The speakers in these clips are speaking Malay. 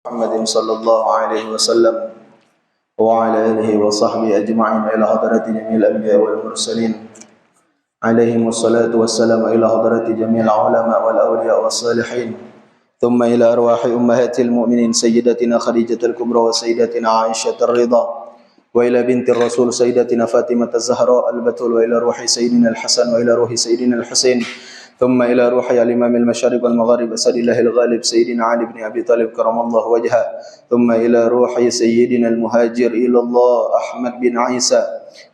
محمد صلى الله عليه وسلم وعلى آله وصحبه أجمعين إلى حضرة جميع الأنبياء والمرسلين عليهم الصلاة والسلام إلى حضرة جميع العلماء والأولياء والصالحين ثم إلى أرواح أمهات المؤمنين سيدتنا خديجة الكبرى وسيدتنا عائشة الرضا وإلى بنت الرسول سيدتنا فاطمة الزهراء البتول وإلى روح سيدنا الحسن وإلى روح سيدنا الحسين ثم إلى روح الإمام المشارق والمغارب أسد الله الغالب سيدنا علي بن أبي طالب كرم الله وجهه ثم إلى روح سيدنا المهاجر إلى الله أحمد بن عيسى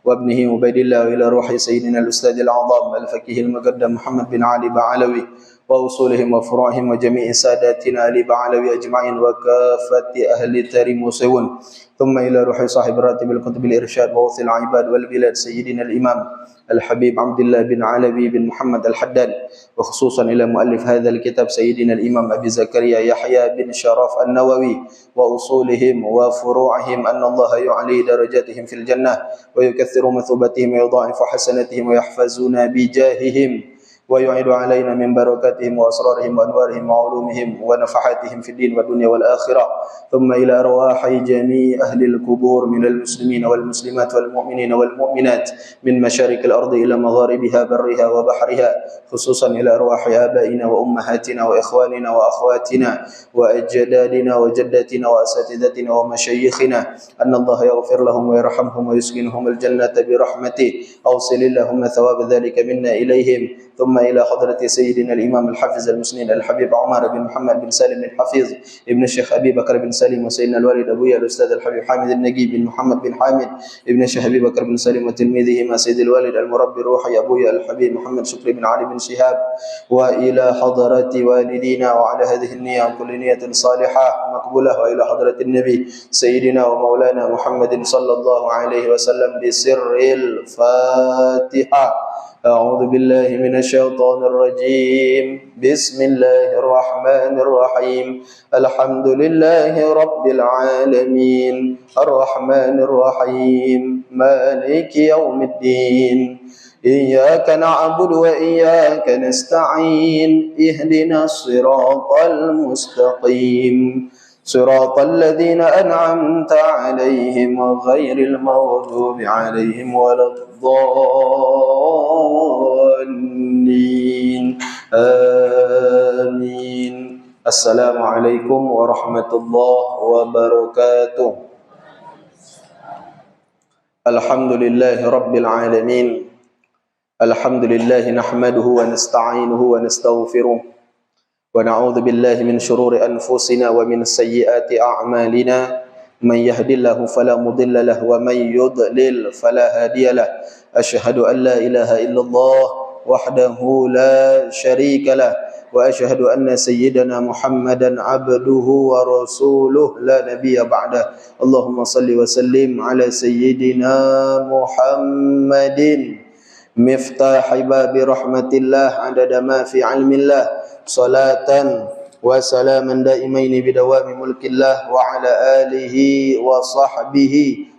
وابنه عبيد الله وإلى روح سيدنا الأستاذ الأعظم الفقيه المقدم محمد بن علي بعلوي وأصولهم وفروعهم وجميع ساداتنا علي بعلوي أجمعين وكافة أهل تاريم وسيون ثم إلى روح صاحب راتب القطب الإرشاد ووصل العباد والبلاد سيدنا الإمام الحبيب عبد الله بن علوي بن محمد الحداد وخصوصا إلى مؤلف هذا الكتاب سيدنا الإمام أبي زكريا يحيى بن شرف النووي وأصولهم وفروعهم أن الله يعلي درجاتهم في الجنة ويكثر مثوبتهم ويضاعف حسناتهم ويحفظنا بجاههم ويعيد علينا من بركاتهم وأسرارهم وأنوارهم وعلومهم ونفحاتهم في الدين والدنيا والآخرة ثم إلى أرواح جميع أهل القبور من المسلمين والمسلمات والمؤمنين والمؤمنات من مشارق الأرض إلى مغاربها برها وبحرها خصوصا إلى أرواح آبائنا وأمهاتنا وإخواننا وأخواتنا وأجدادنا وجداتنا وأساتذتنا ومشايخنا أن الله يغفر لهم ويرحمهم ويسكنهم الجنة برحمته أوصل اللهم ثواب ذلك منا إليهم ثم إلى حضرة سيدنا الإمام الحافظ المسنين الحبيب عمر بن محمد بن سالم بن حفيظ ابن الشيخ أبي بكر بن سالم وسيدنا الوالد أبويا الأستاذ الحبيب حامد النجيب بن محمد بن حامد ابن الشيخ أبي بكر بن سالم وتلميذهما سيد الوالد المربي الروحي أبويا الحبيب محمد شكري بن علي بن شهاب وإلى حضرة والدينا وعلى هذه النية كل نية صالحة مقبولة وإلى حضرة النبي سيدنا ومولانا محمد صلى الله عليه وسلم بسر الفاتحة. أعوذ بالله من الشيطان الرجيم بسم الله الرحمن الرحيم الحمد لله رب العالمين الرحمن الرحيم مالك يوم الدين إياك نعبد وإياك نستعين اهدنا الصراط المستقيم صراط الذين أنعمت عليهم غير المغضوب عليهم ولا الضالين آمين. السلام عليكم ورحمة الله وبركاته. الحمد لله رب العالمين الحمد لله نحمده ونستعينه ونستغفره ونعوذ بالله من شرور أنفسنا ومن سيئات أعمالنا من يهد الله فلا مضل له ومن يضلل فلا هادي له أشهد أن لا إله إلا الله وحده لا شريك له وأشهد أن سيدنا محمدا عبده ورسوله لا نبي بعده اللهم صل وسلم على سيدنا محمد مفتاح باب رحمة الله عدد ما في علم الله صلاة وسلاما دائمين بدوام ملك الله وعلى آله وصحبه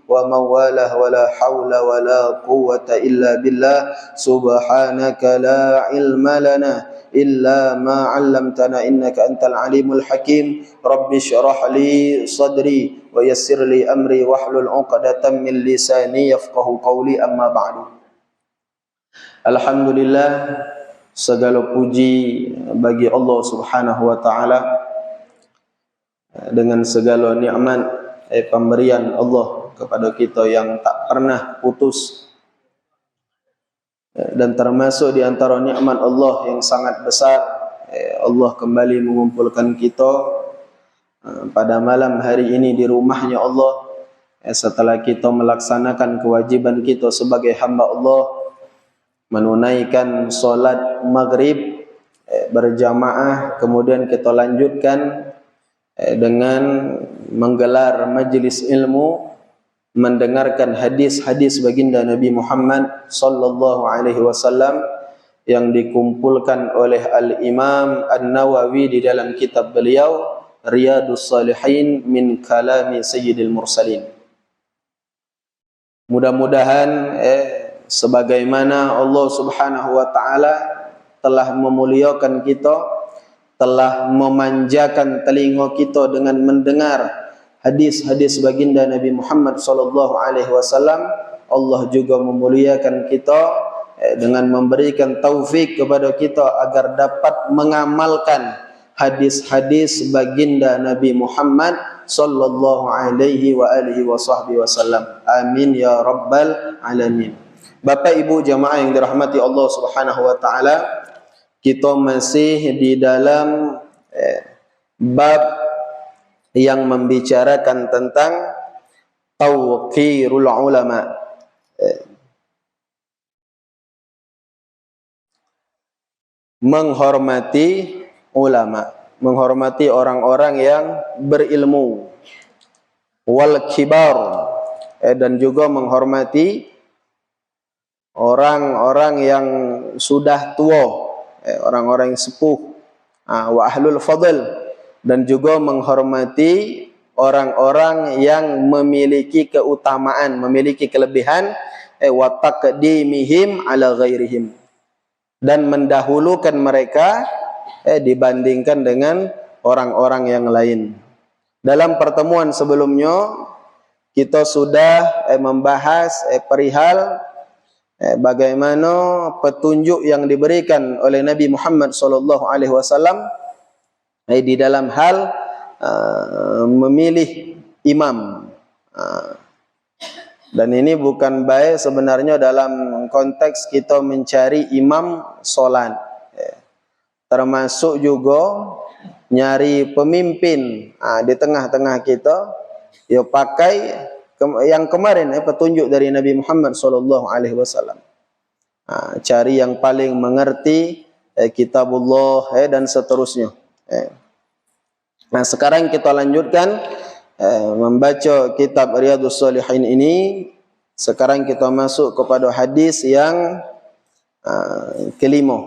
ومن والاه ولا حول ولا قوة إلا بالله سبحانك لا علم لنا إلا ما علمتنا إنك أنت العليم الحكيم رب اشرح لي صدري ويسر لي أمري واحلل عقدة من لساني يفقه قولي أما بعد. Alhamdulillah, segala puji bagi Allah Subhanahu wa taala dengan segala nikmat pemberian Allah kepada kita yang tak pernah putus dan termasuk di antara nikmat Allah yang sangat besar Allah kembali mengumpulkan kita pada malam hari ini di rumahnya Allah setelah kita melaksanakan kewajiban kita sebagai hamba Allah menunaikan solat maghrib berjamaah, kemudian kita lanjutkan dengan menggelar majlis ilmu, mendengarkan hadis-hadis baginda Nabi Muhammad sallallahu alaihi wasallam yang dikumpulkan oleh Al-Imam An-Nawawi di dalam kitab beliau Riyadhus Shalihin min kalami Sayyidil Mursalin. Mudah-mudahan sebagaimana Allah Subhanahu wa taala telah memuliakan kita, telah memanjakan telinga kita dengan mendengar hadis-hadis baginda Nabi Muhammad sallallahu alaihi wasallam. Allah juga memuliakan kita dengan memberikan taufik kepada kita agar dapat mengamalkan hadis-hadis baginda Nabi Muhammad sallallahu alaihi wa alihi wasallam. Amin ya rabbal alamin. Bapak Ibu jamaah yang dirahmati Allah Subhanahu wa taala, kita masih di dalam bab yang membicarakan tentang tauqirul ulama. Menghormati ulama, menghormati orang-orang yang berilmu, wal kibar, dan juga menghormati orang-orang yang sudah tua, orang-orang yang sepuh, wa ahlul fadl, dan juga menghormati orang-orang yang memiliki keutamaan, memiliki kelebihan, wa taqdimihim ala ghairihim, dan mendahulukan mereka dibandingkan dengan orang-orang yang lain. Dalam pertemuan sebelumnya kita sudah membahas perihal bagaimana petunjuk yang diberikan oleh Nabi Muhammad sallallahu alaihi wasallam di dalam hal memilih imam. Dan ini bukan baik sebenarnya dalam konteks kita mencari imam solat, termasuk juga nyari pemimpin di tengah-tengah kita, ya pakai yang kemarin petunjuk dari Nabi Muhammad sallallahu alaihi wasallam. Cari yang paling mengerti kitabullah dan seterusnya. Nah, sekarang kita lanjutkan membaca kitab Riyadhus Shalihin ini. Sekarang kita masuk kepada hadis yang kelima.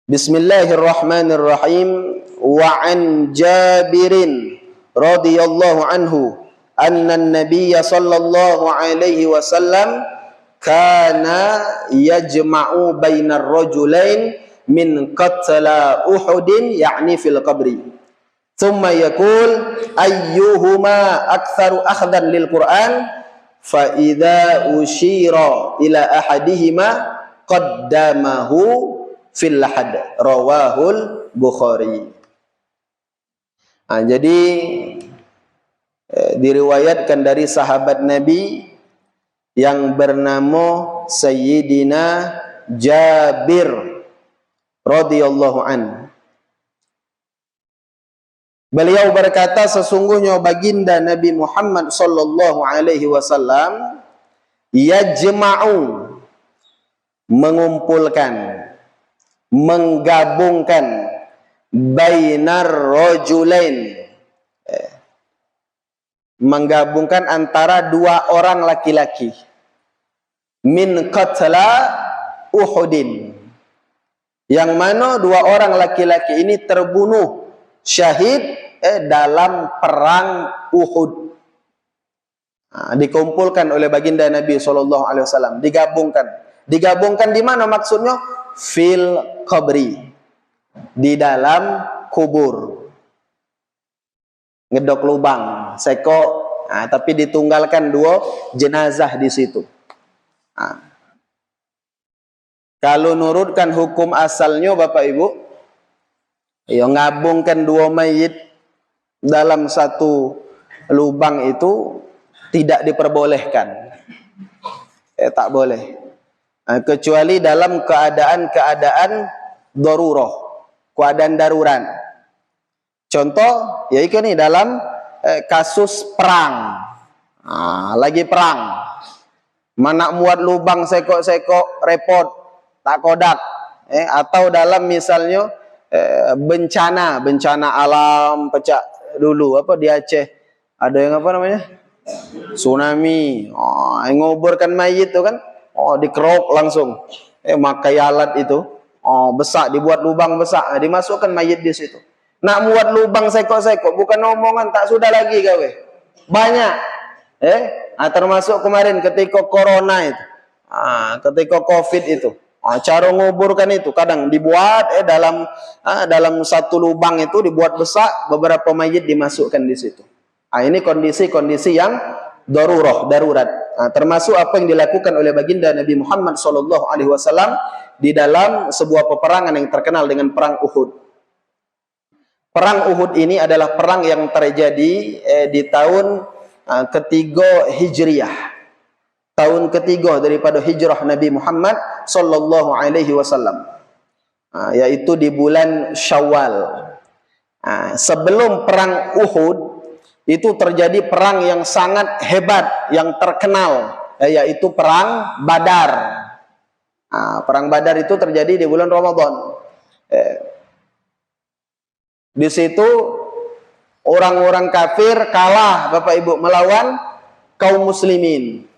Bismillahirrahmanirrahim. Wa an Jabirin radhiyallahu anhu anna an-nabiy sallallahu alaihi wasallam kana yajma'u bainar rajulain min qatla Uhudin, yakni fil qabri, thumma yaqul ayyuhuma aktsaru akhdan lil Qur'an, fa idza ushira ila ahadihima qaddamahu fil lahad, rawahul Bukhari. Jadi diriwayatkan dari sahabat Nabi yang bernama Sayyidina Jabir radhiyallahu an. Beliau berkata, sesungguhnya baginda Nabi Muhammad sallallahu alaihi wasallam yajma'u, mengumpulkan, menggabungkan, bainar rajulain, menggabungkan antara dua orang laki-laki, min qatla Uhudin, yang mana dua orang laki-laki ini terbunuh syahid dalam perang Uhud. Dikumpulkan oleh baginda Nabi SAW, digabungkan di mana maksudnya? Fil qabri, di dalam kubur, ngedok lubang, seko, tapi ditunggalkan dua jenazah di situ. Kalau nurutkan hukum asalnya Bapak Ibu, ya ngabungkan dua mayit dalam satu lubang itu tidak diperbolehkan. Tak boleh. Kecuali dalam keadaan darurah, keadaan darurat. Contoh, yaitu nih dalam kasus perang. Lagi perang. Mana muat lubang sekok-sekok repot, tak kodak. Atau dalam misalnya bencana alam pecah dulu di Aceh, ada yang apa namanya, tsunami, ngoborkan mayit itu kan, dikerok langsung, makai alat itu, besar, dibuat lubang besar, dimasukkan mayit di situ. Nak muat lubang sekok-sekok, bukan omongan, tak sudah lagi gawe, banyak. Termasuk kemarin ketika corona itu, ketika covid itu, Cara nguburkan itu kadang dibuat dalam satu lubang itu dibuat besar, beberapa mayit dimasukkan di situ. Ini kondisi-kondisi yang darurat. Termasuk apa yang dilakukan oleh baginda Nabi Muhammad SAW di dalam sebuah peperangan yang terkenal dengan perang Uhud. Perang Uhud ini adalah perang yang terjadi di tahun ketiga Hijriyah. Tahun ketiga daripada hijrah Nabi Muhammad sallallahu alaihi wasallam, yaitu di bulan Syawal. Sebelum perang Uhud itu terjadi perang yang sangat hebat, yang terkenal, yaitu perang Badar. Perang Badar itu terjadi di bulan Ramadan. Di situ orang-orang kafir kalah, Bapak Ibu, melawan kaum muslimin.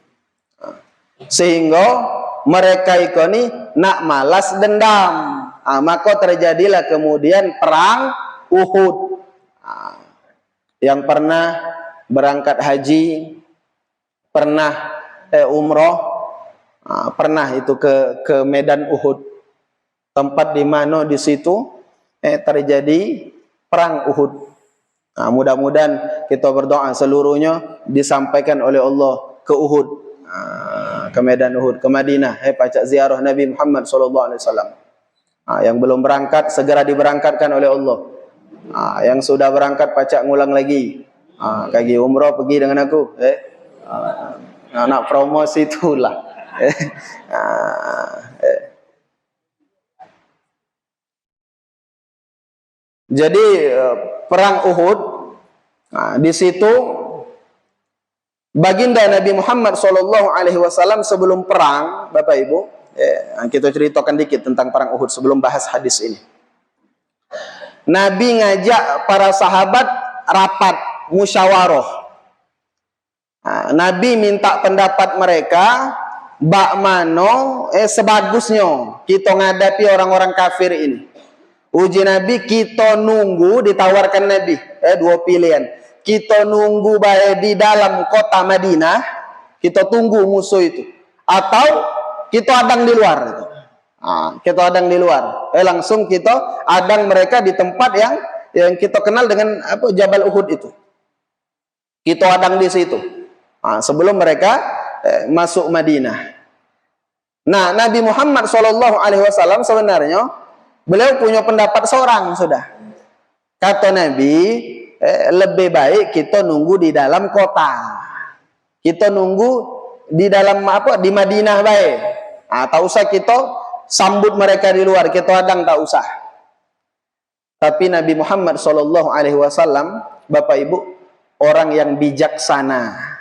Sehingga mereka ini nak malas dendam. Maka terjadilah kemudian perang Uhud. Yang pernah berangkat haji, pernah umroh, pernah itu ke medan Uhud, tempat di mana di situ terjadi perang Uhud. Mudah-mudahan kita berdoa seluruhnya disampaikan oleh Allah ke Uhud, ke medan Uhud, ke Madinah, pacak ziarah Nabi Muhammad SAW. Yang belum berangkat segera diberangkatkan oleh Allah. Yang sudah berangkat pacak ngulang lagi. Kaki umrah pergi dengan aku. Nak promosi itulah. Jadi perang Uhud, di situ baginda Nabi Muhammad SAW sebelum perang, Bapak Ibu, kita ceritakan dikit tentang perang Uhud sebelum bahas hadis ini. Nabi ngajak para sahabat rapat musyawarah. Nabi minta pendapat mereka, bak mano sebagusnya kita ngadapi orang-orang kafir ini. Uji Nabi, kita nunggu, ditawarkan Nabi dua pilihan. Kita nunggu baik di dalam kota Madinah, kita tunggu musuh itu, atau kita adang di luar. Kita adang di luar. Langsung kita adang mereka di tempat yang kita kenal dengan Jabal Uhud itu. Kita adang di situ. Sebelum mereka masuk Madinah. Nah, Nabi Muhammad SAW sebenarnya beliau punya pendapat seorang sudah. Kata Nabi, lebih baik kita nunggu di dalam kota. Kita nunggu di dalam di Madinah baik. Tak usah kita sambut mereka di luar, kita adang tak usah. Tapi Nabi Muhammad SAW, Bapak Ibu, orang yang bijaksana.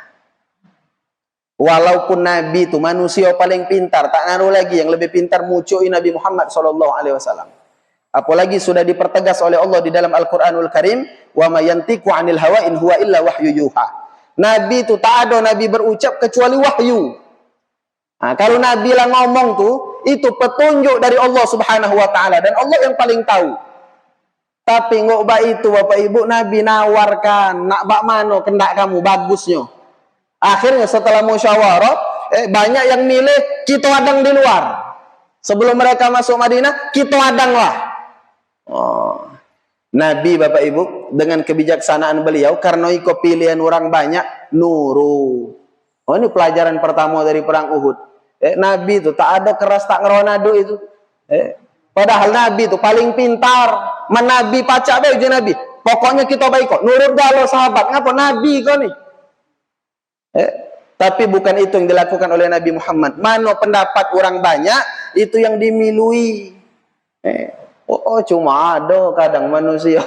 Walaupun Nabi itu manusia paling pintar, tak naruh lagi yang lebih pintar mucui Nabi Muhammad SAW. Apalagi sudah dipertegas oleh Allah di dalam Al-Quranul Karim, wa ma yantiqu 'anil hawa in huwa illa wahyu yuha. Nabi itu tak ada Nabi berucap kecuali wahyu. Kalau Nabi lah ngomong tuh, itu petunjuk dari Allah Subhanahu wa taala, dan Allah yang paling tahu. Tapi ngobak itu Bapak Ibu, Nabi nawarkan, nak bak mano kendak kamu bagusnya. Akhirnya setelah musyawarah, banyak yang milih kita adang di luar. Sebelum mereka masuk Madinah, kita adang lah. Nabi Bapak Ibu dengan kebijaksanaan beliau, karena ikut pilihan orang banyak, nuru. Ini pelajaran pertama dari perang Uhud. Nabi itu tak ada keras tak ngeronado itu. Padahal Nabi itu paling pintar. Nabi pacak baik je Nabi. Pokoknya kita baik kok. Nurut galo sahabat. Ngapa Nabi kau ni? Tapi bukan itu yang dilakukan oleh Nabi Muhammad. Mana pendapat orang banyak, itu yang dimilui. Cuma ada kadang manusia.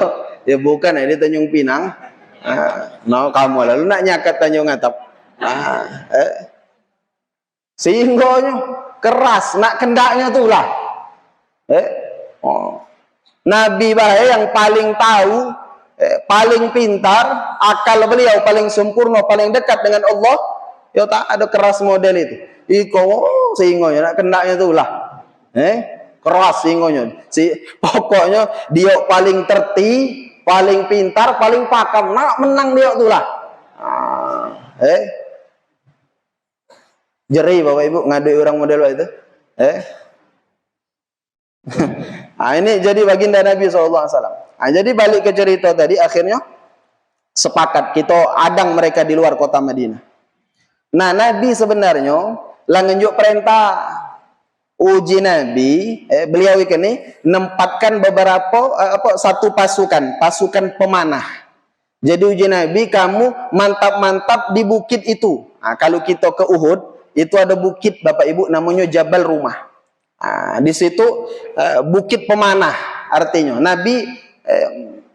Ya bukan di Tanjung Pinang. Kamu lalu nak nyakat Tanjung Atap. Sehingga keras, nak kendaknya itulah. Nabi bahaya yang paling tahu, paling pintar, akal beliau paling sempurna, paling dekat dengan Allah. Ya tak ada keras model itu. Sehingga nak kendaknya itulah. Keras sehingga. Pokoknya dia paling terti, paling pintar, paling pakam, nak menang dia itulah. Jeri Bapak Ibu ngadui orang model itu. Nah, ini jadi baginda Nabi SAW. Nah, jadi balik ke cerita tadi, akhirnya sepakat kita adang mereka di luar kota Madinah. Nah, Nabi sebenarnya lah nunjuk perintah uji Nabi, beliau ini nempatkan beberapa satu pasukan pemanah. Jadi uji Nabi, kamu mantap-mantap di bukit itu. Nah, kalau kita ke Uhud, itu ada bukit Bapak Ibu namanya Jabal Rumah. Nah, di situ bukit pemanah artinya. Nabi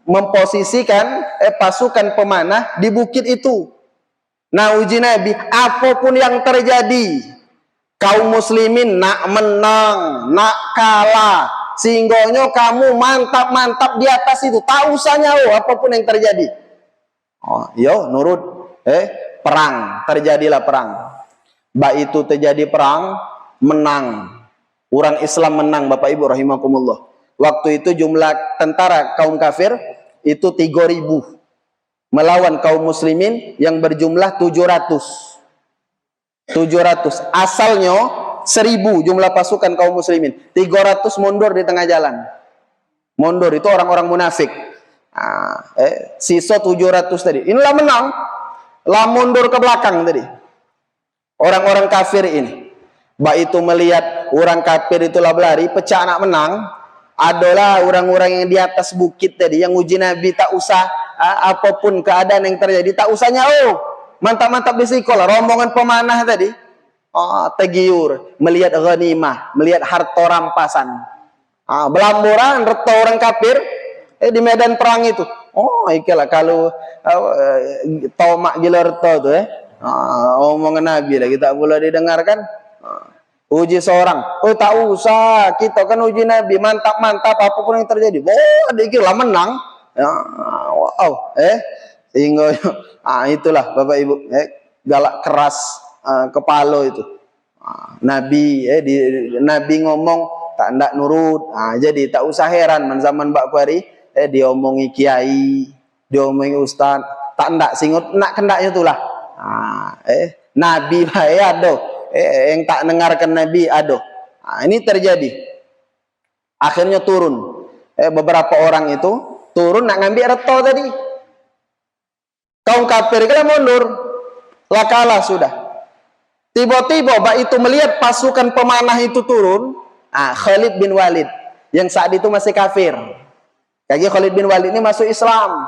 memposisikan pasukan pemanah di bukit itu. Nah, uji Nabi, apapun yang terjadi, kaum muslimin nak menang, nak kalah, sehingga kamu mantap-mantap di atas itu. Tak usah nyawa apapun yang terjadi. Oh, yo nurut. Perang, terjadilah perang. Baik itu terjadi perang, menang. Orang Islam menang, Bapak Ibu rahimakumullah. Waktu itu jumlah tentara kaum kafir itu 3.000 melawan kaum muslimin yang berjumlah 700. Asalnya 1.000 jumlah pasukan kaum muslimin. 300 mundur di tengah jalan. Mundur itu orang-orang munafik. Sisa 700 tadi. Inilah menang. Lah mundur ke belakang tadi. Orang-orang kafir ini. Baik itu melihat orang kafir itulah berlari, pecah anak menang. Adalah orang-orang yang di atas bukit tadi, yang uji Nabi tak usah apapun keadaan yang terjadi, tak usah nyawa. Mantap-mantap di sekolah, rombongan pemanah tadi. Tegiur, melihat ghanimah, melihat harta rampasan. Belamburan, reto orang kafir di medan perang itu. Oh, iyalah kalau tomak gila reto tu omongan Nabi lagi tak boleh didengarkan. Uji seorang, oh tak usah, kita kan uji Nabi, mantap-mantap apapun yang terjadi. Oh, dikira menang. Ya, wow, sehingga itulah Bapak Ibu, galak keras kepala itu. Nabi Nabi ngomong tak ndak nurut. Jadi tak usah heran zaman Mbak Kuari diomongi kiai, diomongi ustaz, tak ndak singut nak kendaknya itulah. Nabi bae aduh. Yang tak dengarkan Nabi aduh. Ini terjadi. Akhirnya turun. Beberapa orang itu turun nak ngambil reto tadi. Kaum kafir kala mundur. Lah kalah sudah. Tiba-tiba bak itu melihat pasukan pemanah itu turun. Khalid bin Walid yang saat itu masih kafir. Kaki Khalid bin Walid ini masuk Islam.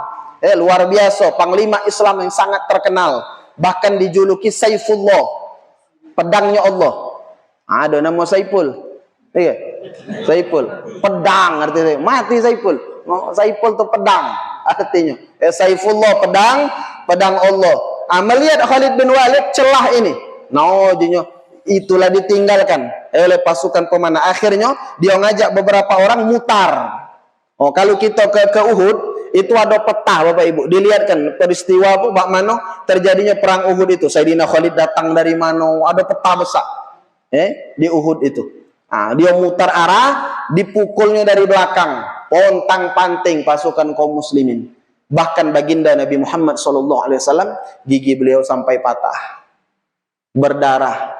Luar biasa, panglima Islam yang sangat terkenal. Bahkan dijuluki Saifullah. Pedangnya Allah. Ada nama Saiful. Iya. Saiful. Pedang artinya. Mati Saiful. Saiful itu pedang artinya. Saifullah pedang Allah. Melihat Khalid bin Walid celah ini. Itulah ditinggalkan oleh pasukan pemanah. Akhirnya dia ngajak beberapa orang mutar. Kalau kita ke Uhud, itu ada peta Bapak Ibu, dilihatkan peristiwa bak mana terjadinya perang Uhud itu. Sayyidina Khalid datang dari mana, ada peta besar di Uhud itu. Dia mutar arah, dipukulnya dari belakang, pontang-panting pasukan kaum muslimin. Bahkan baginda Nabi Muhammad SAW, gigi beliau sampai patah, berdarah.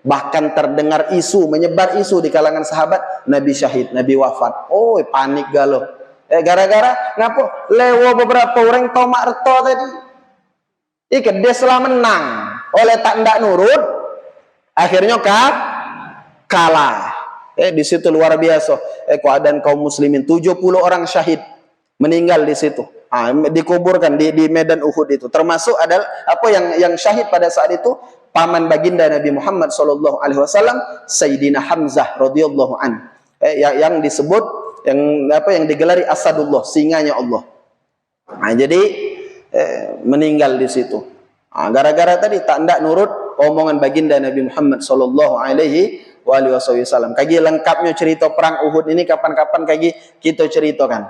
Bahkan terdengar isu, menyebar isu di kalangan sahabat, Nabi syahid, Nabi wafat. Panik galau. Gara-gara ngapa? Lewo beberapa orang tomak reto tadi. Dia setelah menang oleh tak ndak nurut, akhirnya kalah. Di situ luar biasa. Keadaan kaum muslimin 70 orang syahid meninggal di situ. Dikuburkan di medan Uhud itu. Termasuk adalah yang syahid pada saat itu paman baginda Nabi Muhammad SAW, Sayyidina Hamzah radhiyallahu an. Yang disebut yang digelari Asadullah, singanya Allah. Jadi meninggal di situ. Gara-gara tadi tak ndak nurut omongan baginda Nabi Muhammad sallallahu alaihi wasallam. Kagi lengkapnya cerita perang Uhud ini kapan-kapan kagi kita ceritakan.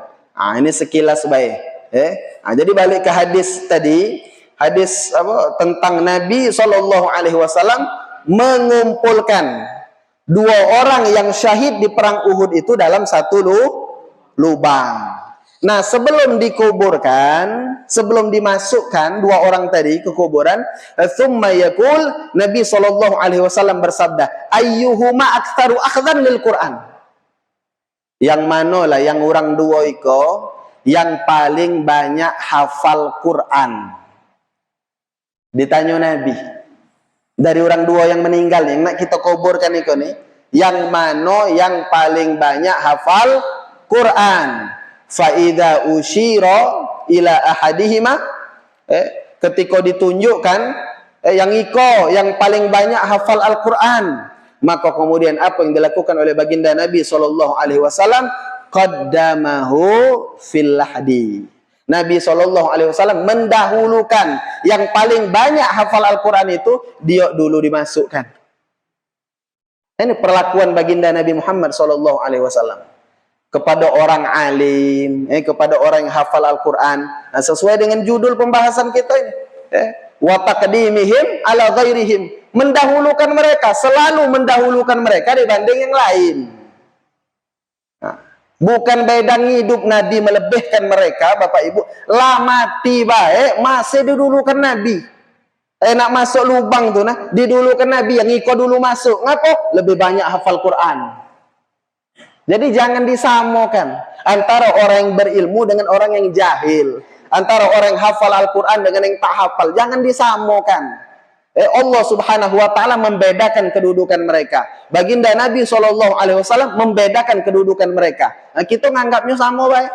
Ini sekilas baik. Jadi balik ke hadis tadi, hadis tentang Nabi sallallahu alaihi wasallam mengumpulkan 2 orang yang syahid di perang Uhud itu dalam satu lubang. Nah, sebelum dikuburkan, sebelum dimasukkan 2 orang tadi ke kuburan, thumma yaqul, Nabi sallallahu alaihi wasallam bersabda, ayyuhuma aktsaru akhdhan lil Quran. Yang mana lah yang orang dua iko yang paling banyak hafal Quran? Ditanya Nabi. Dari orang dua yang meninggal yang nak kita kuburkan iko nih, yang mana yang paling banyak hafal Quran? Fa idza usyira ila ahadihima, ketika ditunjukkan yang iko yang paling banyak hafal Al-Quran, maka kemudian apa yang dilakukan oleh baginda Nabi SAW? Qaddamahu fil lahdi. Nabi SAW mendahulukan yang paling banyak hafal Al-Quran itu, dia dulu dimasukkan. Ini perlakuan baginda Nabi Muhammad SAW kepada orang alim, kepada orang yang hafal Al-Quran. Nah, sesuai dengan judul pembahasan kita ini, wa taqdimihim ala ghairihim, mendahulukan mereka, selalu mendahulukan mereka dibanding yang lain. Nah, bukan bedang hidup Nabi melebihkan mereka, Bapak Ibu, lah mati baik masih didulukan Nabi. Nak masuk lubang tu nah, didulukan Nabi, yang ikut dulu masuk. Ngapa? Lebih banyak hafal Quran. Jadi jangan disamakan antara orang yang berilmu dengan orang yang jahil, antara orang yang hafal Al-Quran dengan yang tak hafal. Jangan disamakan. Allah Subhanahu wa ta'ala membedakan kedudukan mereka. Baginda Nabi SAW membedakan kedudukan mereka. Nah, kita nganggapnya sama baik.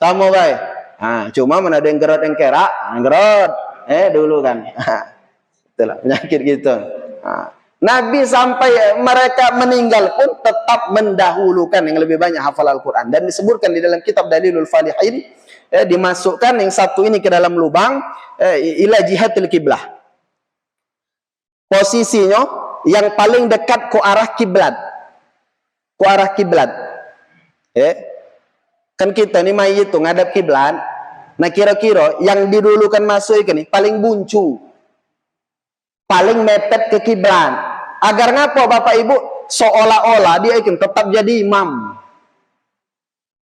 Sama baik. Nah, cuma mana ada yang gerot yang kerak, gerot. Dulu kan. Itulah penyakit gitu. Nah, Nabi sampai mereka meninggal pun tetap mendahulukan yang lebih banyak hafal Al-Quran. Dan disebutkan di dalam kitab Dalilul Falihin, dimasukkan yang satu ini ke dalam lubang, ila jihadil kiblah. Posisinya yang paling dekat ke arah kiblat. Ke arah kiblat. Kan kita ni mayit tu ngadap kiblat. Nah kira-kira yang didulukan masuk ini paling buncu, paling mepet ke kiblat. Agar ngapa Bapak Ibu? Seolah-olah dia itu tetap jadi imam.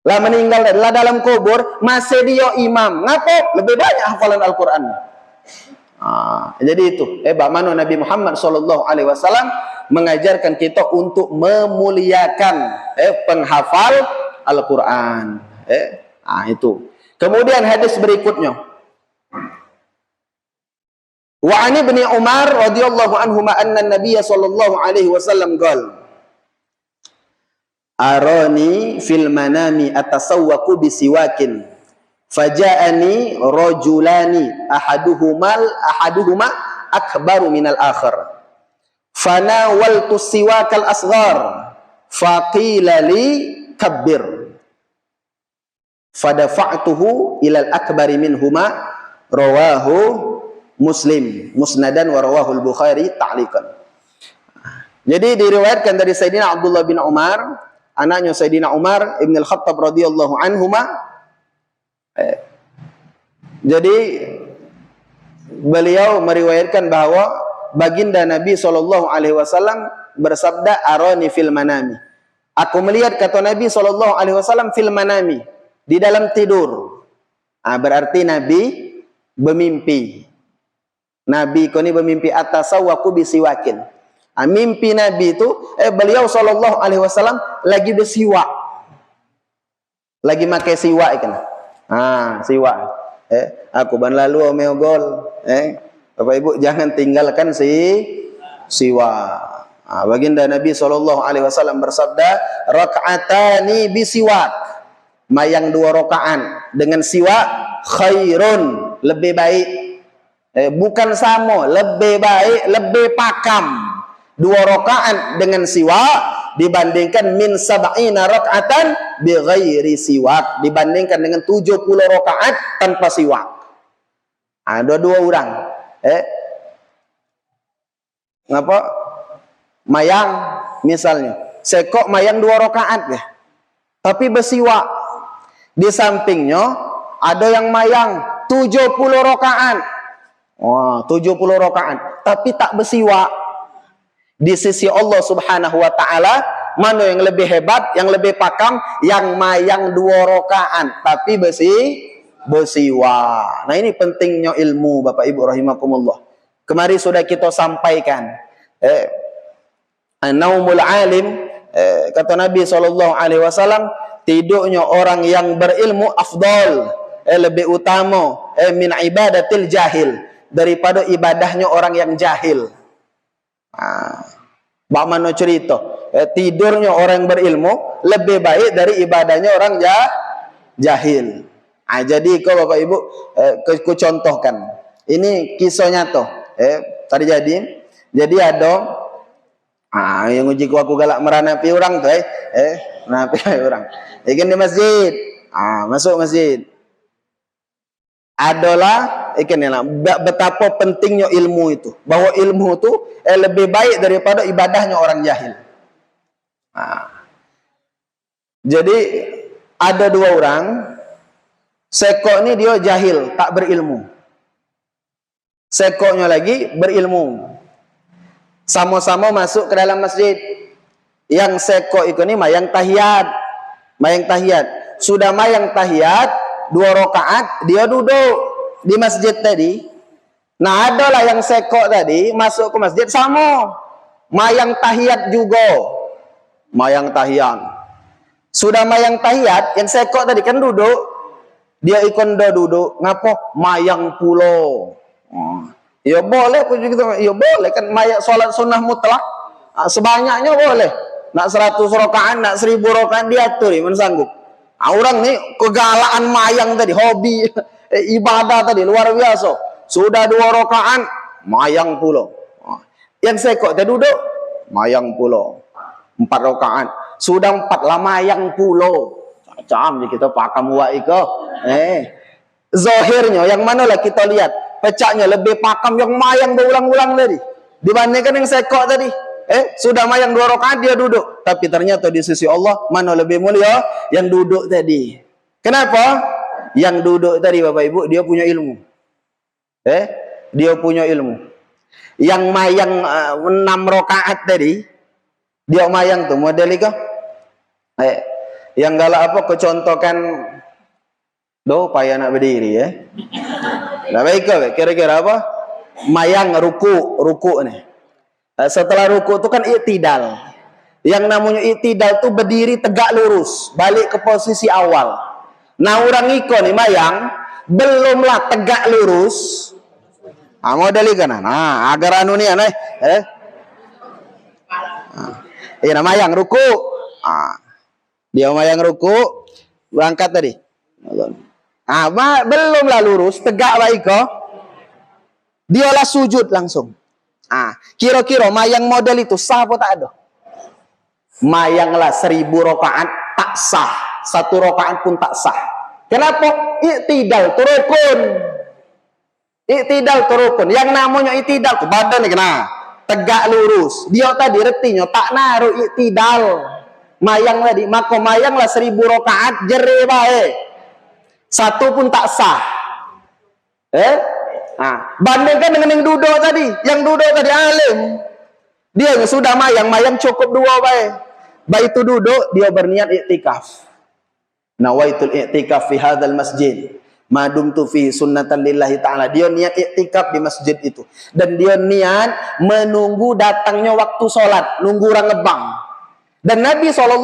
Lah meninggal lah dalam kubur masih dia imam. Ngapa? Lebih banyak hafalan Al-Quran. Jadi itu. Bagaimana Nabi Muhammad SAW mengajarkan kita untuk memuliakan penghafal Al-Quran. Itu. Kemudian hadis berikutnya. Wa an ibni Umar radhiyallahu anhuma anna an-nabiy sallallahu alaihi wasallam qala arani fil manami atasawwaqu bisiwakin faja'ani rajulani ahaduhuma akbaru minal akhar fanawaltu siwakal asghar faqila li kabbir fadafa'tuhu ilal akbari minhuma rawahu Muslim musnadan wa rawahul Bukhari ta'liqan. Jadi diriwayatkan dari Sayyidina Abdullah bin Umar, anaknya Sayyidina Umar ibn al-Khattab radhiyallahu anhuma. Jadi beliau meriwayatkan bahwa baginda Nabi SAW bersabda arani fil manami. Aku melihat, kata Nabi SAW, fil manami, di dalam tidur. Berarti Nabi bermimpi. Nabi kini bermimpi atasawwaqu bisiwakin. Mimpi Nabi itu beliau SAW lagi bersiwak. Lagi pakai siwak kan. Siwak. Aku ban lalu omeogol. Bapak Ibu jangan tinggalkan siwak. Baginda Nabi SAW bersabda, raka'atani bisiwak. Mayang 2 rakaat dengan siwak khairun, lebih baik. Bukan sama, lebih baik, lebih pakam 2 rakaat dengan siwak dibandingkan min sab'ina raka'atan bi ghairi siwak, dibandingkan dengan 70 rakaat tanpa siwak. Ada 2 orang. Ngapa? Mayang misalnya. Sekok mayang 2 rakaat ya. Tapi bersiwak. Di sampingnya ada yang mayang 70 rakaat. 70 rakaat tapi tak bersiwak. Di sisi Allah Subhanahu wa taala, mana yang lebih hebat, yang lebih pakam? Yang mayang 2 rakaat tapi bersiwak. Nah, ini pentingnya ilmu Bapak Ibu rahimakumullah. Kemarin sudah kita sampaikan naumul alim, kata Nabi SAW, tidurnya orang yang berilmu afdal, lebih utama min ibadatil jahil, daripada ibadahnya orang yang jahil. Bagaimana cerita? Tidurnya orang yang berilmu lebih baik dari ibadahnya orang jahil. Jadi kalau Bapak Ibu, ku contohkan. Ini kisah nyata. Terjadi. Jadi ada yang uji aku galak meranapi orang tu napi orang. Ikan di masjid. Masuk masjid. Adalah ikan betapa pentingnya ilmu itu. Bahwa ilmu itu lebih baik daripada ibadahnya orang jahil. Jadi ada dua orang. Sekok ni dia jahil, tak berilmu. Sekoknya lagi berilmu. Sama-sama masuk ke dalam masjid. Yang sekok itu ni mayang tahiyat. Mayang tahiyat. Sudah mayang tahiyat, 2 rakaat, dia duduk di masjid tadi. Nah, adalah yang sekok tadi masuk ke masjid sama. Mayang tahiyat juga. Mayang tahiyat. Sudah mayang tahiyat, yang sekok tadi kan duduk. Dia ikon dah duduk, ngapa? Mayang pulo. Ya boleh pun gitu. Ya boleh kan mayang solat sunnah mutlak. Sebanyaknya boleh. Nak 100 rakaat, nak 1000 rakaat diatur, mana sanggup. Orang ni kegalaan mayang tadi, hobi ibadah tadi luar biasa. Sudah 2 rakaat, mayang pulo. Yang sekok tadi duduk, mayang pulo. 4 rakaat. Sudah 4 lah mayang pulo. Macam je kita pakam buat iko. Zahirnya yang mana lah kita lihat, pecahnya lebih pakam yang mayang berulang-ulang tadi dibandingkan yang sekok tadi. Sudah mayang 2 rakaat dia duduk, tapi ternyata di sisi Allah mana lebih mulia yang duduk tadi. Kenapa? Yang duduk tadi Bapak Ibu dia punya ilmu. Dia punya ilmu. Yang mayang 6 rakaat tadi, dia mayang tuh model itu. Yang galak apa kecontohkan do payah nak berdiri Nah baik kira-kira apa? Mayang ruku ni. Setelah ruku tu kan i'tidal. Yang namanya i'tidal tu berdiri tegak lurus, balik ke posisi awal. Nah orang ikon ni mayang belumlah tegak lurus. Model ikan. Nah agar anu ni nah mayang ruku. Dia mayang ruku, berangkat tadi. Belumlah lurus, tegak baik kok. Dialah sujud langsung. Kira-kira mayang model itu sah apa tak ada? Mayanglah 1000 rakaat tak sah. 1 rakaat pun tak sah. Kenapa? I'tidal turukun. I'tidal turukun. Yang namanya i'tidal tu badan ni kena tegak lurus. Dia tadi retinya tak naruh i'tidal. Mayang tadi, maka mayanglah 1000 rakaat jere bae. 1 pun tak sah. Bandingkan dengan yang duduk tadi. Yang duduk tadi alim. Dia sudah mayang cukup 2 bae. Baik itu duduk, dia berniat i'tikaf. Nawaitul i'tikaf fi hadzal masjid. Madumtu fi sunnatan lillahi ta'ala. Dia niat i'tikaf di masjid itu. Dan dia niat menunggu datangnya waktu sholat. Nunggu orang ngebang. Dan Nabi SAW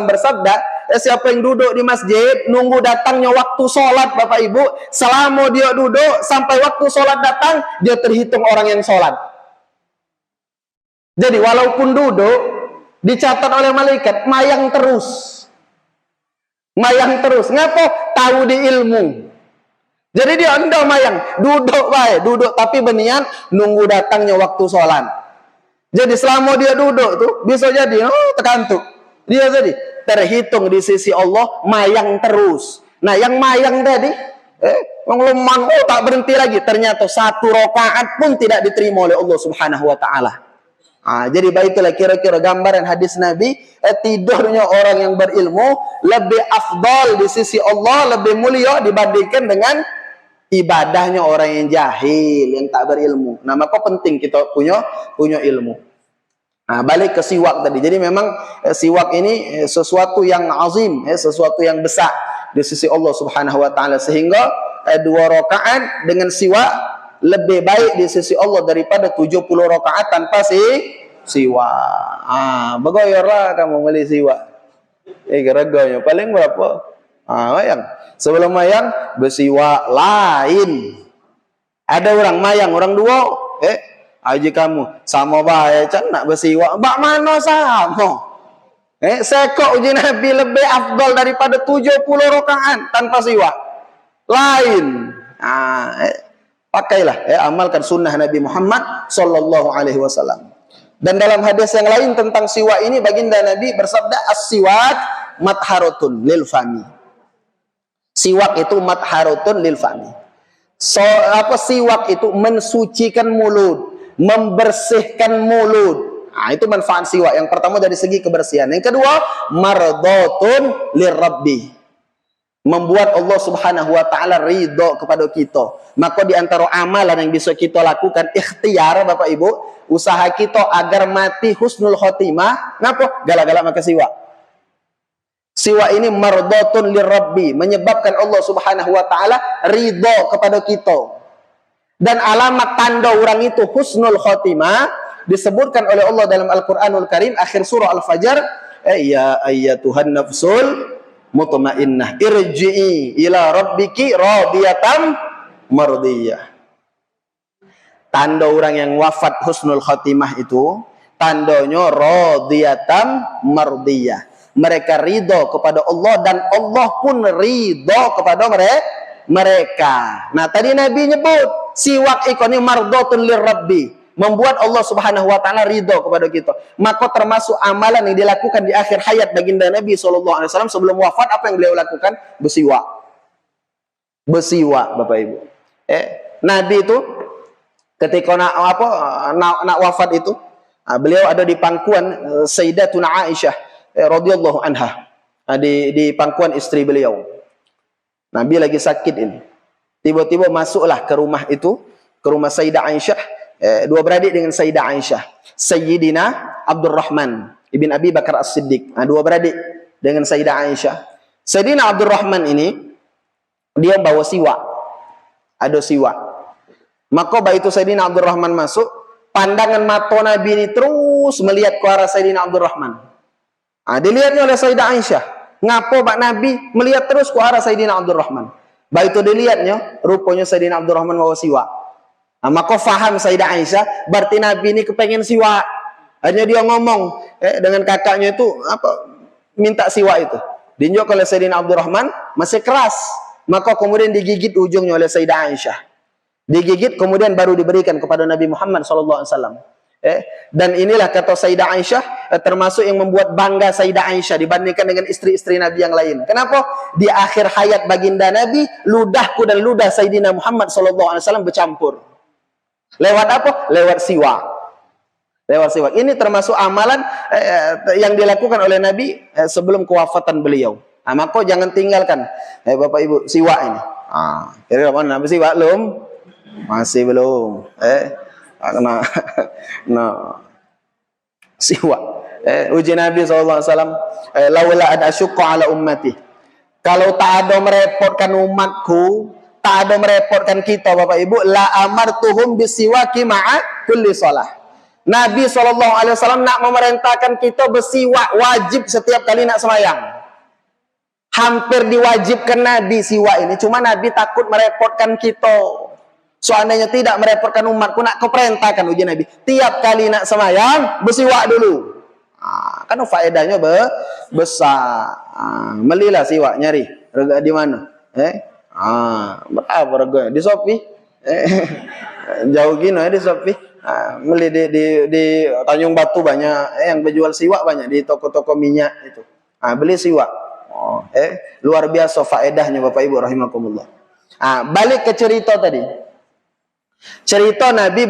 bersabda, siapa yang duduk di masjid, nunggu datangnya waktu sholat, Bapak Ibu, selama dia duduk, sampai waktu sholat datang, dia terhitung orang yang sholat. Jadi, walaupun duduk, dicatat oleh malaikat, mayang terus. Mayang terus. Ngapa? Tahu di ilmu. Jadi dia hendak mayang, duduk baik, duduk tapi berniat nunggu datangnya waktu sholat. Jadi selama dia duduk tuh bisa jadi terkantuk. Dia tadi terhitung di sisi Allah mayang terus. Nah, yang mayang tadi lemang tak berhenti lagi. Ternyata 1 rakaat pun tidak diterima oleh Allah Subhanahu wa taala. Jadi baiklah kira-kira gambaran hadis Nabi, tidurnya orang yang berilmu lebih afdal di sisi Allah, lebih mulia dibandingkan dengan ibadahnya orang yang jahil, yang tak berilmu. Nah, maka penting kita punya ilmu. Balik ke siwak tadi. Jadi memang siwak ini sesuatu yang azim, sesuatu yang besar di sisi Allah Subhanahu wa taala, sehingga 2 rakaat dengan siwak lebih baik di sisi Allah daripada 70 rakaat tanpa siwak. Bagaimana kamu beli siwak? Geraganya paling berapa? Mayang. Sebelum mayang bersiwak lain. Ada orang mayang, orang dua. Aji kamu sama baik can nak bersiwak. Bak mana sama? Sekok uji Nabi lebih afdal daripada 70 rakaat tanpa siwak. Lain. Pakailah, amalkan sunnah Nabi Muhammad sallallahu alaihi wasallam. Dan dalam hadis yang lain tentang siwak ini, baginda Nabi bersabda, as-siwak matharatun lil fami. Siwak itu matharatun lil fami. Siwak itu mensucikan mulut, membersihkan mulut. Itu manfaat siwak. Yang pertama dari segi kebersihan. Yang kedua, mardatun lirabbi. Membuat Allah Subhanahu wa taala ridho kepada kita. Maka di antara amalan yang bisa kita lakukan, ikhtiar Bapak Ibu, usaha kita agar mati husnul khotimah, napa? Galak-galak makan siwak. Siwak ini mardatun lirabbi, menyebabkan Allah Subhanahu wa taala ridho kepada kita. Dan alamat tanda orang itu husnul khotimah disebutkan oleh Allah dalam Al-Qur'anul Karim akhir surah Al-Fajr, ya ayyatuhan nafsul mutmainnah irji'i ila rabbiki radiyatan mardiyah. Tanda orang yang wafat husnul khatimah itu tandanya radiyatan mardiyah. Mereka ridho kepada Allah dan Allah pun ridho kepada mereka. Nah, tadi Nabi nyebut siwak ikoni mardatun lirabbi, membuat Allah Subhanahu wa taala ridho kepada kita. Maka termasuk amalan yang dilakukan di akhir hayat baginda Nabi SAW sebelum wafat, apa yang beliau lakukan? Bersiwak. Bersiwak, Bapak Ibu. Nabi itu ketika nak wafat itu, beliau ada di pangkuan Sayyidatuna Aisyah radhiyallahu anha, di pangkuan istri beliau. Nabi lagi sakit ini. Tiba-tiba masuklah ke rumah itu, ke rumah Sayyidah Aisyah. Dua beradik dengan Sayyidah Aisyah, Sayyidina Abdurrahman ibn Abi Bakar As-Siddiq. Dua beradik dengan Sayyidah Aisyah. Sayyidina Abdurrahman ini dia bawa siwak, ada siwak. Maka begitu Sayyidina Abdurrahman masuk, pandangan mata Nabi ini terus melihat ke arah Sayyidina Abdurrahman. Dilihatnya oleh Sayyidah Aisyah, ngapa Pak Nabi melihat terus ke arah Sayyidina Abdurrahman? Begitu dilihatnya, rupanya Sayyidina Abdurrahman bawa siwak. Maka faham Sayyidah Aisyah, berarti Nabi ini kepengen siwak. Hanya dia ngomong dengan kakaknya itu, minta siwak itu. Diunjuk oleh Sayyidina Abdurrahman, masih keras. Maka kemudian digigit ujungnya oleh Sayyidah Aisyah. Digigit kemudian baru diberikan kepada Nabi Muhammad SAW. Dan inilah kata Sayyidah Aisyah, termasuk yang membuat bangga Sayyidah Aisyah dibandingkan dengan istri-istri Nabi yang lain. Kenapa? Di akhir hayat baginda Nabi, ludahku dan ludah Sayyidina Muhammad SAW bercampur. Lewat apa? Lewat siwak. Lewat siwak. Ini termasuk amalan yang dilakukan oleh Nabi sebelum kewafatan beliau. Maka jangan tinggalkan Bapak Ibu siwak ini. Kira mana Nabi siwak belum? Masih belum. Siwak. Uji Nabi SAW, laula an asyqa ala ummati. Kalau tak ada merepotkan umatku, tak ada merepotkan kita Bapak Ibu, la amartuhum bisiwaki ma'a kulli shalah. Nabi SAW nak memerintahkan kita bersiwak wajib setiap kali nak sembahyang. Hampir diwajibkan Nabi siwak ini, cuma Nabi takut merepotkan kita. Seandainya tidak merepotkan umatku, nak keperintahkan uji Nabi, tiap kali nak sembahyang bersiwak dulu. Kan faedahnya besar. Melilah siwak, nyari rega di mana? Berapa harganya? Di Shopee. Jauh gini di Shopee. Beli di Tanjung Batu banyak yang berjual siwak, banyak di toko-toko minyak itu. Beli siwak. Luar biasa faedahnya Bapak Ibu rahimakumullah. Balik ke cerita tadi. Cerita Nabi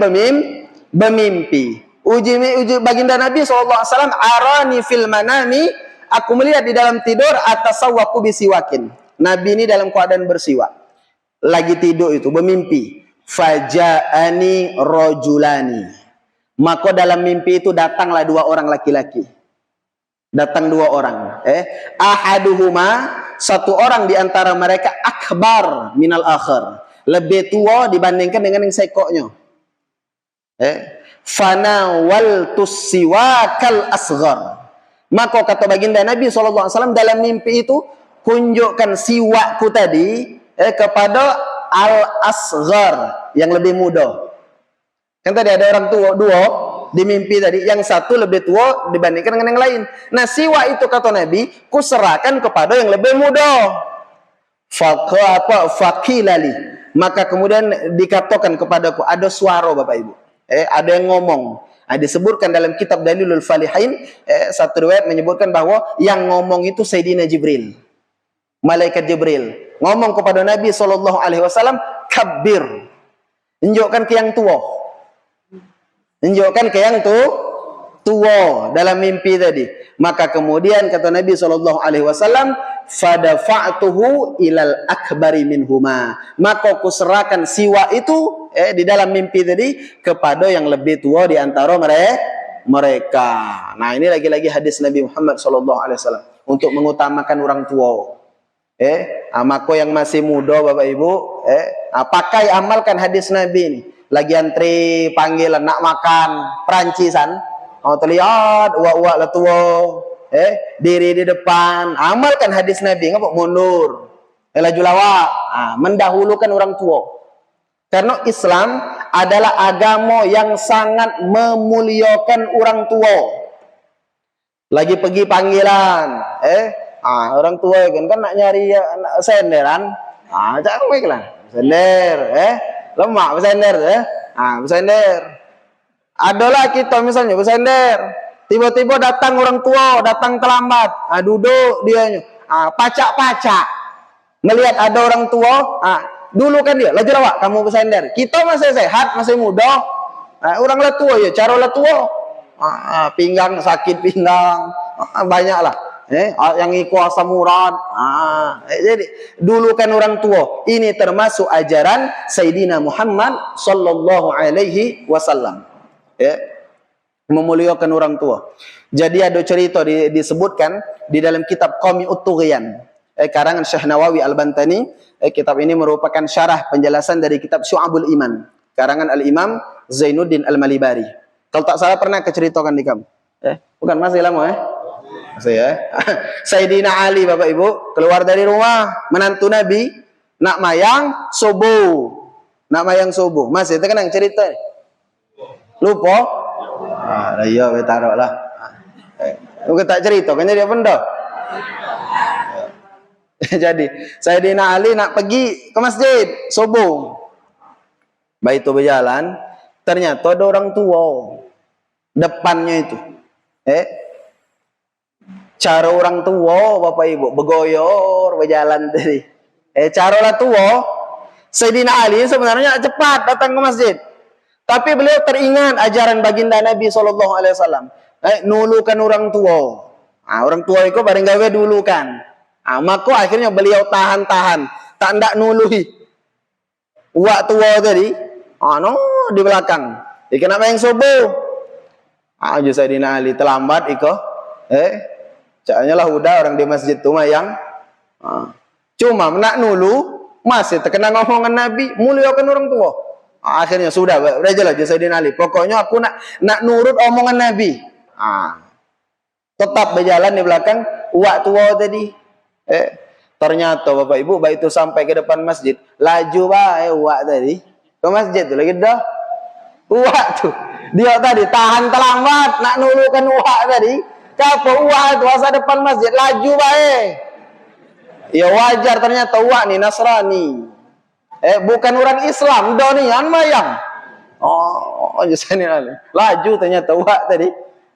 bermimpi. Uji baginda Nabi SAW, arani fil manami, aku melihat di dalam tidur atasawwaku bisiwakin. Nabi ini dalam keadaan bersiwak. Lagi tidur itu, bermimpi. Faja'ani rajulani. Maka dalam mimpi itu datanglah dua orang laki-laki. Datang dua orang. Ahaduhuma, satu orang di antara mereka akbar minal akhir. Lebih tua dibandingkan dengan yang sekoknya. Fanawaltus siwakal asghar. Maka kata baginda Nabi SAW dalam mimpi itu, kunjukkan siwakku tadi kepada al-asghar, yang lebih muda. Kan tadi ada orang tua dua di mimpi tadi, yang satu lebih tua dibandingkan dengan yang lain. Nah, siwak itu kata Nabi, kuserahkan kepada yang lebih muda. Fakilali, maka kemudian dikatakan kepadaku, ada suara Bapak Ibu, ada yang ngomong. Disebutkan dalam kitab Dalilul Falihin, satu riwayat menyebutkan bahwa yang ngomong itu Sayyidina Jibril, malaikat Jibril, ngomong kepada Nabi SAW, kabir, tunjukkan ke yang tua, tunjukkan ke yang tua dalam mimpi tadi. Maka kemudian kata Nabi SAW, fadafa'tuhu ilal akbari minhuma, maka kuserahkan siwa itu di dalam mimpi tadi kepada yang lebih tua di antara mereka. Nah, ini lagi-lagi hadis Nabi Muhammad SAW untuk mengutamakan orang tua. Maka yang masih muda Bapak Ibu, pakai amalkan hadis Nabi ini. Lagi antri panggilan nak makan Perancisan, terlihat uak-uak lah tua, diri di depan, amalkan hadis Nabi, ngapa mundur, laju lawak, mendahulukan orang tua. Karena Islam adalah agama yang sangat memuliakan orang tua. Lagi pergi panggilan, orang tua kan nak nyari senderan, jangan baiklah, sender, lemak bersender, bersender. Adalah kita misalnya bersender, tiba-tiba datang orang tua, datang terlambat, duduk dianya, pacak-pacak, melihat ada orang tua, dulu kan dia, laju lawak kamu bersender. Kita masih sehat, masih muda, orang lah tua ya, cara lah tua, pinggang sakit pinggang, banyaklah. Yang ikut asam urat. Jadi dulu kan orang tua. Ini termasuk ajaran Sayyidina Muhammad sallallahu alaihi wasallam. Memuliakan orang tua. Jadi ada cerita disebutkan di dalam kitab Qami Ut-Tughyan, karangan Syekh Nawawi Al-Bantani. Kitab ini merupakan syarah penjelasan dari kitab Syu'abul Iman, karangan Al-Imam Zainuddin Al-Malibari. Kalau tak salah pernah keceritakan di kamu. Bukan masih lama Sayyidina Ali Bapak Ibu keluar dari rumah, menantu Nabi nak mayang subuh. Nak mayang subuh. Masih terkenang cerita. Lupa? Iya taruh lah. Bukan tak cerita kan jadi benda. Jadi Sayyidina Ali nak pergi ke masjid subuh. Baik itu berjalan, ternyata ada orang tua depannya itu. Cara orang tua Bapak Ibu begoyor berjalan tadi. Cara lah tua. Sayyidina Ali sebenarnya cepat datang ke masjid, tapi beliau teringat ajaran baginda Nabi SAW. Nulukan orang tua. Orang tua itu bareng gawe dulu kan. Maka akhirnya beliau tahan-tahan, tak ndak nului. Uak tua tadi, di belakang. Kenapa yang subuh? Sayyidina Ali terlambat iko. Caknya lah udah orang di masjid tu mayang. Cuma nak nulu masih terkena ngomongan Nabi, muliakan orang tua. Akhirnya sudah berjalan Sayyidina Ali. Pokoknya aku nak nurut omongan Nabi. Tetap berjalan di belakang uak tua tadi. Ternyata Bapak Ibu baik itu sampai ke depan masjid, laju bae uak tadi ke masjid tu lagi dah. Uak tu dia tadi tahan terlambat nak nulukan uak tadi. Kapal uak itu masa depan masjid laju baik. Ya wajar ternyata uak ni Nasrani. Bukan orang Islam, donian mayang. Sayyidina Ali laju ternyata uak tadi.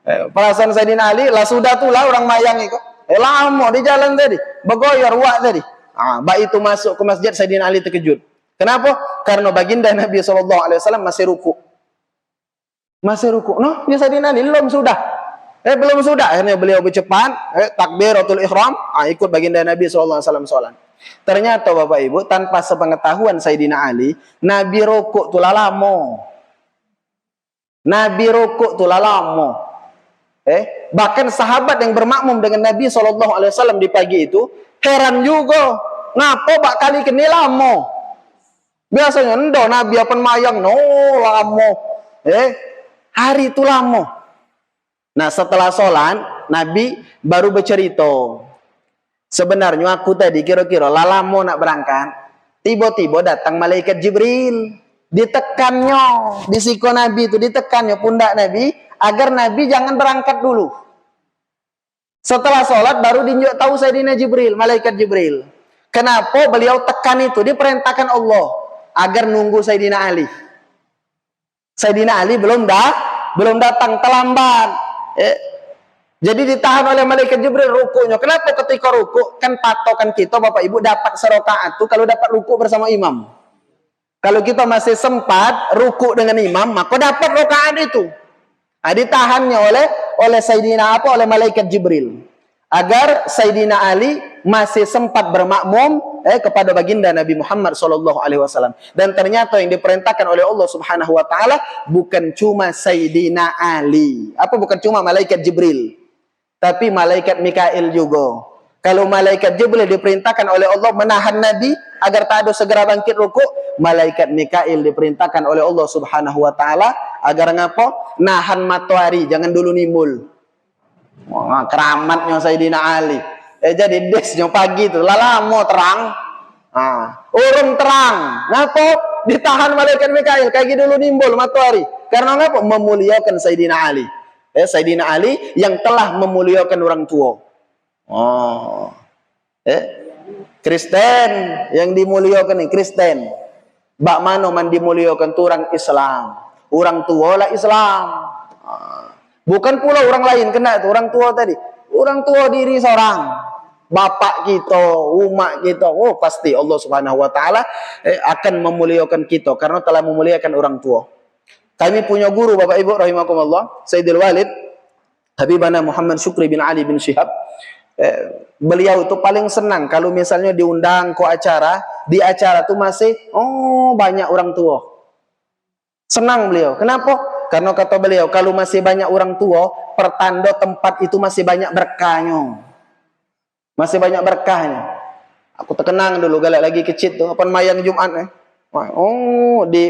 Perasaan Sayyidina Ali lah sudah tu lah orang mayang itu. Lama di jalan tadi, begoyor uak tadi. Baik itu masuk ke masjid, Sayyidina Ali terkejut. Kenapa? Karena baginda Nabi SAW masih ruku. Masih ruku. Ya Sayyidina Ali belum sudah. Belum sudah, akhirnya beliau bercepat, takbiratul ihram, ikut baginda Nabi SAW sholat. Ternyata Bapak Ibu, tanpa sepengetahuan Sayyidina Ali, Nabi rukuk tu lama. Nabi rukuk tu lama. Bahkan sahabat yang bermakmum dengan Nabi SAW di pagi itu, heran juga, ngapa bak kali kini lama? Biasanya, Nabi apa mayang, lama. Hari itu lama. Nah setelah sholat, Nabi baru bercerita. Sebenarnya aku tadi kira-kira lama nak berangkat, tiba-tiba datang malaikat Jibril. Ditekannya, di siku Nabi itu ditekannya pundak Nabi, agar Nabi jangan berangkat dulu. Setelah sholat baru ditunjuk tahu Sayyidina Jibril, malaikat Jibril. Kenapa beliau tekan itu? Diperintahkan Allah agar nunggu Sayyidina Ali. Sayyidina Ali belum datang, terlambat. Jadi ditahan oleh malaikat Jibril rukunya. Kenapa ketika ruku? Kan patokan kita Bapak Ibu dapat serakaat itu kalau dapat ruku bersama imam. Kalau kita masih sempat ruku dengan imam, maka dapat rakaat itu. Ditahannya oleh Sayyidina oleh malaikat Jibril. Agar Sayyidina Ali masih sempat bermakmum kepada baginda Nabi Muhammad SAW. Dan ternyata yang diperintahkan oleh Allah Subhanahu Wa Taala bukan cuma Sayyidina Ali. Bukan cuma malaikat Jibril, tapi malaikat Mikail juga. Kalau malaikat Jibril diperintahkan oleh Allah menahan Nabi agar tak ada segera bangkit ruku, malaikat Mikail diperintahkan oleh Allah Subhanahu Wa Taala agar ngapa? Nahan matahari, jangan dulu nimbul. Wah, keramatnya Sayyidina Ali. Jadi desnya pagi itu lama terang. Urung terang. Ngapa? Ditahan malaikat Mikail kayak dulu nimbul matahari. Karena ngapa? Memuliakan Sayyidina Ali. Sayyidina Ali yang telah memuliakan orang tua. Kristen yang dimuliakan nih Kristen. Bak mano man dimuliakan tu orang Islam. Orang tua lah Islam. Bukan pula orang lain kena itu orang tua tadi. Orang tua diri seorang. Bapak kita, umat kita. Oh pasti Allah Subhanahu Wa Taala akan memuliakan kita karena telah memuliakan orang tua. Kami punya guru Bapak Ibu rahimakumullah, Sayyidul Walid Habibana Muhammad Syukri bin Ali bin Syihab. Beliau itu paling senang kalau misalnya diundang ke acara, di acara itu masih banyak orang tua. Senang beliau. Kenapa? Karena kata beliau kalau masih banyak orang tua, pertanda tempat itu masih banyak berkahnya. Masih banyak berkahnya. Aku terkenang dulu galak lagi kecil tuh, apa mayang Jumat di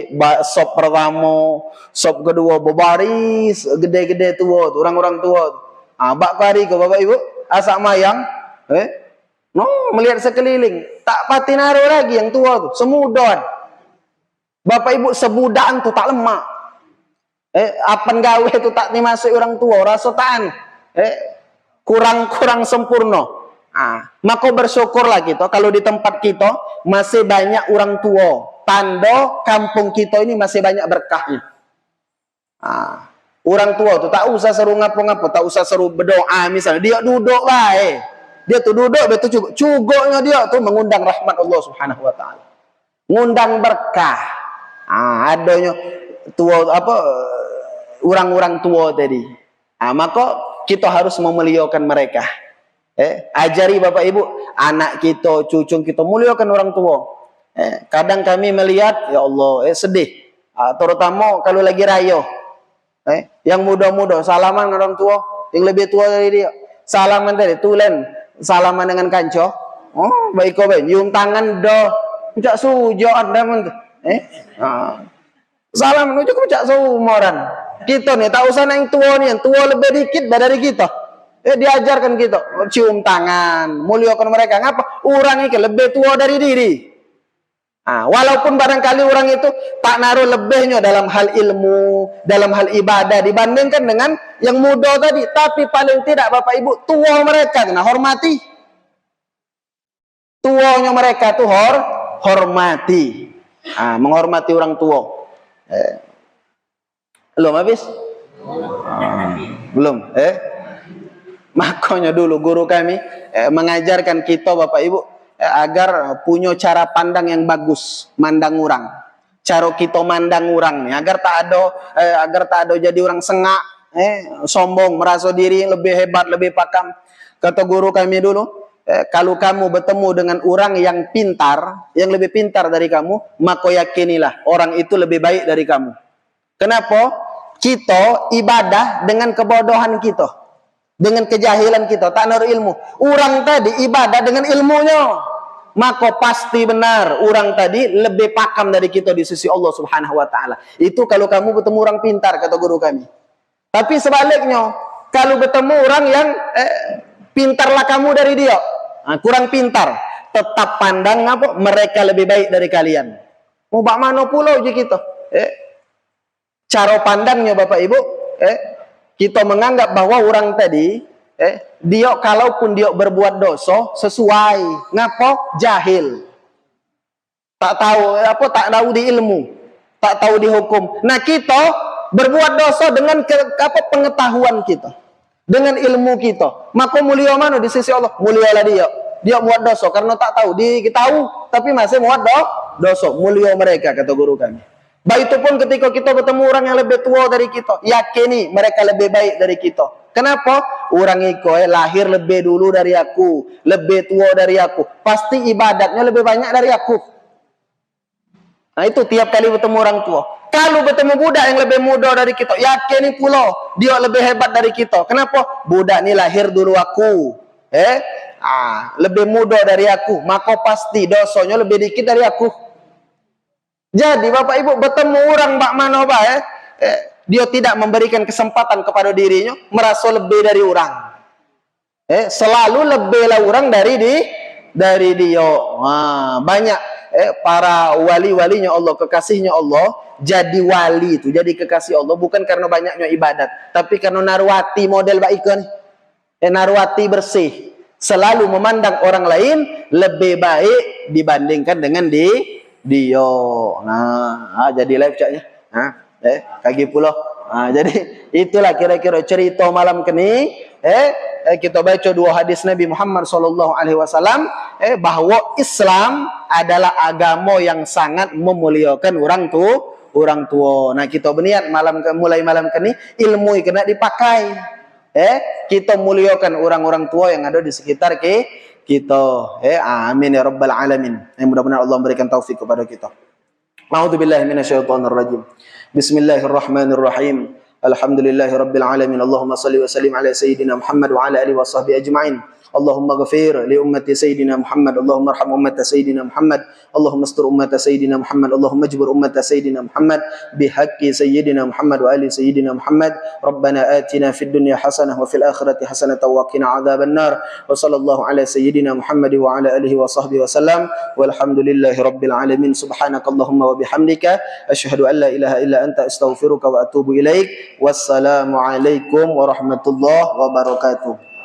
sop pertama, sop kedua berbaris gede-gede tua tuh, orang-orang tua tuh. Bak kari ke Bapak Ibu asak mayang, melihat sekeliling, tak pati naruh lagi yang tua tuh, semudah. Bapak Ibu sebudaan tuh tak lemak. Apan gawe tuh tak dimasuki orang tua, rasa taan. Kurang sempurna. Maka bersyukurlah kita kalau di tempat kita masih banyak orang tua. Tanda kampung kita ini masih banyak berkahnya. Orang tua tuh tak usah seru ngapa-ngapa, tak usah seru berdoa misalnya. Dia duduk lah, dia tuh duduk, betul cugoknya dia tuh mengundang rahmat Allah Subhanahu Wa Taala, ngundang berkah. Adanya tua orang-orang tua tadi. Maka kita harus memuliakan mereka. Ajari Bapak Ibu, anak kita, cucu kita muliakan orang tua. Kadang kami melihat, ya Allah, sedih. Terutama kalau lagi raya. Yang muda-muda salaman dengan orang tua, yang lebih tua dari dia. Salaman tadi, tulen salaman dengan kanco. Baik kau baik, nyium tangan dah. Pucak sujo ada men. Salaman ujuk pucak sumoran. Kita nih tak usah yang tua nih, yang tua lebih dikit dari kita. Diajarkan kita cium tangan, muliakan mereka. Ngapa? Orang ini lebih tua dari diri. Walaupun barangkali orang itu tak naruh lebihnya dalam hal ilmu, dalam hal ibadah dibandingkan dengan yang muda tadi, tapi paling tidak Bapak Ibu tua mereka hormati. Tuanya mereka tuh hormati. Menghormati orang tua. Belum habis? Belum, Makanya dulu guru kami mengajarkan kita Bapak Ibu agar punya cara pandang yang bagus mandang orang. Cara kita mandang orang nih agar tak ada jadi orang sengak, sombong, merasa diri lebih hebat, lebih pakam. Kata guru kami dulu, kalau kamu bertemu dengan orang yang pintar, yang lebih pintar dari kamu, maka yakinilah orang itu lebih baik dari kamu. Kenapa? Kita ibadah dengan kebodohan kita. Dengan kejahilan kita, tak naruh ilmu. Orang tadi ibadah dengan ilmunya, maka pasti benar orang tadi lebih pakam dari kita di sisi Allah Subhanahu Wa Taala. Itu kalau kamu bertemu orang pintar, kata guru kami. Tapi sebaliknya, Kalau bertemu orang yang pintarlah kamu dari dia, kurang pintar, tetap pandang apa? Mereka lebih baik dari kalian. Mau bak mana pula je kita? Cara pandangnya Bapak Ibu, kita menganggap bahwa orang tadi, dia kalaupun dia berbuat dosa sesuai, ngapa? Jahil. Tak tahu apa, tak tahu di ilmu, tak tahu di hukum. Nah, kita berbuat dosa dengan pengetahuan kita, dengan ilmu kita. Maka mulia mana di sisi Allah? Mulialah dia. Dia buat dosa karena tak tahu, dia tahu tapi masih buat dosa. Mulia mereka, kata guru kami. Baik itu pun ketika kita bertemu orang yang lebih tua dari kita, yakini mereka lebih baik dari kita. Kenapa? Orang itu lahir lebih dulu dari aku, lebih tua dari aku, pasti ibadatnya lebih banyak dari aku. Nah, itu tiap kali bertemu orang tua. Kalau bertemu budak yang lebih muda dari kita, yakini pula dia lebih hebat dari kita. Kenapa? Budak ini lahir dulu aku, lebih muda dari aku, maka pasti dosanya lebih dikit dari aku. Jadi Bapak Ibu bertemu orang bak mana dia tidak memberikan kesempatan kepada dirinya merasa lebih dari orang. Selalu lebihlah orang dari dia. Banyak para wali-walinya Allah, kekasihnya Allah, jadi wali itu, jadi kekasih Allah bukan karena banyaknya ibadat, tapi karena narwati model baik nih. Narwati bersih, selalu memandang orang lain lebih baik dibandingkan dengan dia. Nah, jadi live caknya. Kaki pula. Jadi itulah kira-kira cerita malam kini. Kita baca dua hadis Nabi Muhammad SAW, bahwa Islam adalah agama yang sangat memuliakan orang tua. Nah, kita berniat mulai malam kini ilmu kena dipakai. Kita muliakan orang-orang tua yang ada di sekitar kita. Amin ya rabbal alamin. Mudah-mudahan Allah memberikan taufik kepada kita. A'udzubillahi minasyaitonir rajim. Bismillahirrahmanirrahim. Alhamdulillahi rabbil alamin. Allahumma shalli wa sallim ala sayyidina Muhammad wa ala alihi wa sahbihi ajma'in. Allahumma ghafir li ummati sayyidina Muhammad. Allahumma arham ummata sayyidina Muhammad. Allahumma astur ummata sayyidina Muhammad. Allahumma ajbur ummata sayyidina Muhammad bihaqqi sayyidina Muhammad wa ali sayyidina Muhammad. Rabbana atina fid dunya hasanah wa fil akhirati hasanah wa qina adzaban nar. Wa sallallahu ala sayyidina Muhammad wa ala alihi wa sahbihi wa sallam. Walhamdulillahi rabbil alamin. Subhanakallahumma wa bihamdika asyhadu an la ilaha illa anta astaghfiruka wa atubu ilaik. Wassalamu alaikum warahmatullahi wabarakatuh.